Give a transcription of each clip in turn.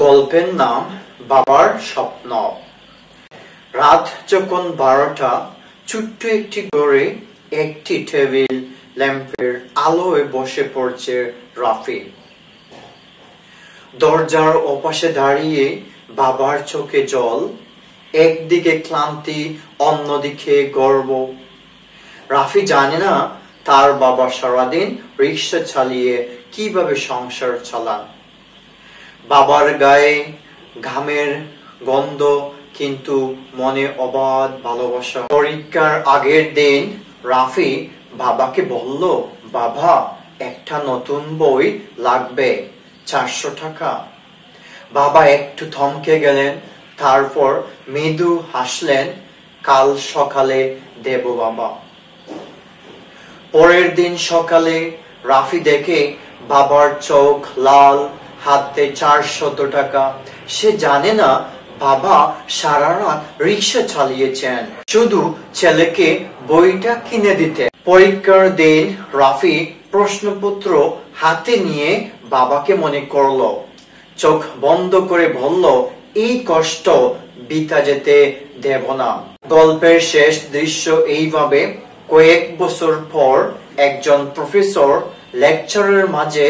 গল্পের নাম বাবার স্বপ্ন। রাত যখন 12টা, ছোট্ট একটি ঘরে একটি টেবিল ল্যাম্পের আলোয় বসে পড়ছে রাফি। দরজার ওপাশে দাঁড়িয়ে বাবার চোখে জল, একদিকে ক্লান্তি, অন্যদিকে গর্ব। রাফি জানে না তার বাবা সারাদিন রিক্সা চালিয়ে কিভাবে সংসার চালান। বাবার গায়ে ঘামের গন্ধ, কিন্তু মনে অবাধ ভালোবাসা। পরীক্ষার আগের দিন রাফি বাবাকে বলল, বাবা, একটা নতুন বই লাগবে, 400 টাকা। বাবা একটু থমকে গেলেন, তারপর মৃদু হাসলেন, কাল সকালে দেব বাবা। পরের দিন সকালে রাফি দেখে বাবার চোখ লাল, হাতে 400 টাকা। সে জানে না বাবা সারা রাত রিক্সা চালিয়েছেন শুধু ছেলেকে বইটা কিনে দিতে। পরীক্ষার দিন রাফি প্রশ্নপত্র হাতে নিয়ে বাবাকে মনে করলো, চোখ বন্ধ করে বলল, এই কষ্ট বৃথা যেতে দেব না। গল্পের শেষ দৃশ্য এইভাবে, কয়েক বছর পর একজন প্রফেসর লেকচারের মাঝে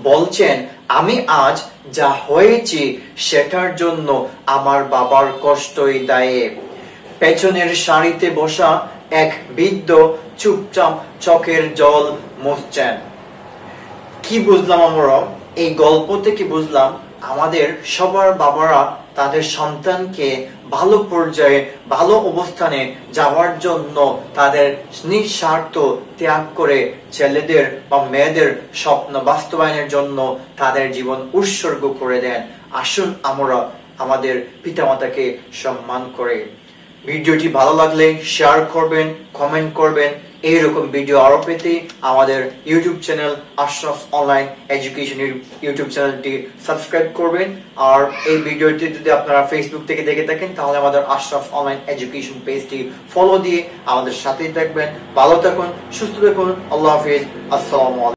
বলছেন, আমি আজ যা হয়েছি সেটার জন্য আমার বাবার কষ্টই দায়ী। পেছনের সারিতে বসা এক বৃদ্ধ চুপচাপ চোখের জল মুছছেন। কি বুঝলাম আমরা এই গল্প থেকে? বুঝলাম আমাদের সবার বাবারা তাদের সন্তানকে ভালো পর্যায়ে, ভালো অবস্থানে যাওয়ার জন্য তাদের নিঃস্বার্থ ত্যাগ করে ছেলেদের বা মেয়েদের স্বপ্ন বাস্তবায়নের জন্য তাদের জীবন উৎসর্গ করে দেন। আসুন আমরা আমাদের পিতামাতাকে সম্মান করে। ভিডিওটি ভালো লাগলে শেয়ার করবেন, কমেন্ট করবেন। এইরকম ভিডিও আরো পেতে আমাদের YouTube channel Ashraf online education YouTube চ্যানেলটি সাবস্ক্রাইব করবেন। আর এই ভিডিওটি যদি আপনারা ফেসবুক থেকে দেখে থাকেন তাহলে আমাদের আশরাফ অনলাইন এডুকেশন পেজটি ফলো দিয়ে আমাদের সাথেই থাকবেন। ভালো থাকুন, সুস্থ থাকুন। আল্লাহ হাফিজ। আসসালামু আলাইকুম।